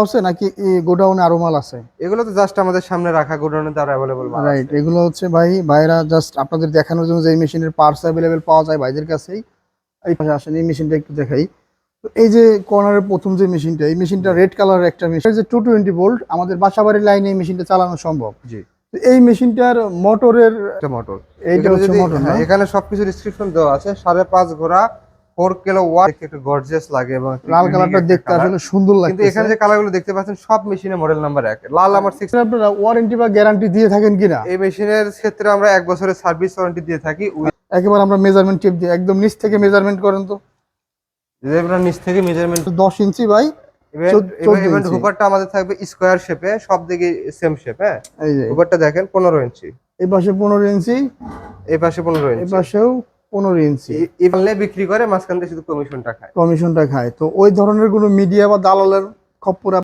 আছে নাকি গোডাউনে আরো মাল আছে? এগুলো তো জাস্ট আমাদের সামনে রাখা গোডাউনে তার অ্যাভেলেবল মাল রাইট, আছে। এগুলো হচ্ছে ভাইরা জাস্ট আপনাদের দেখানোর জন্য যে এই মেশিনের পার্টস অ্যাভেলেবেল পাওয়া যায় ভাইদের কাছেই। এই পাশে আসেন, এই মেশিনটা একটু দেখাই। তো এই যে কর্নারের প্রথম যে মেশিনটা, এই মেশিনটা রেড কালারের একটা মেশিন, যে 220 ভোল্ট আমাদের বাসাবাড়ির লাইনে এই মেশিনটা চালানো সম্ভব। জি, তো এই মেশিনটার মোটরের, একটা মোটর। এইটা এখানে হচ্ছে যদি মোটর না? হ্যাঁ, এখানে সবকিছু ডিসক্রিপশন দেওয়া আছে। 5.5 ঘোড়া 4 কিলো ওয়াট, একটু গর্জিয়াস লাগে এবং লাল ইউনিক কালারটা একটা দেখতে কালার। আসলে সুন্দর কিন্তু লাগতেছে। এখানে যে কালারগুলো দেখতে পাচ্ছেন সব মেশিনে মডেল নাম্বার 1। লাল আমার 6। আপনারা ওয়ারেন্টি বা গ্যারান্টি দিয়ে থাকেন কিনা? এই মেশিনের ক্ষেত্রে আমরা 1 বছরের সার্ভিস ওয়ারেন্টি দিয়ে থাকি। একেবারে আমরা মেজারমেন্ট টেপ দিয়ে একদম নিচ থেকে মেজারমেন্ট করেন তো। যদি আমরা নিচ থেকে মেজারমেন্ট 10 ইঞ্চি বাই 14 ইভেন্ট ইঞ্চি। হুপারটা আমাদের থাকবে স্কোয়ার শেপে, সব দিকে সেম শেপ। হ্যাঁ, এই যে হুপারটা দেখেন 15 ইঞ্চি, এই পাশে 15 ইঞ্চি, এই পাশে 15 এই ইঞ্চি। পাশেও 15 ইঞ্চি। ইভেনলে বিক্রি করে, মাঝখান থেকে শুধু কমিশনটা খায়। কমিশনটা খায়। তো ওই ধরনের কোনো মিডিয়া বা দালালের খপ্পরে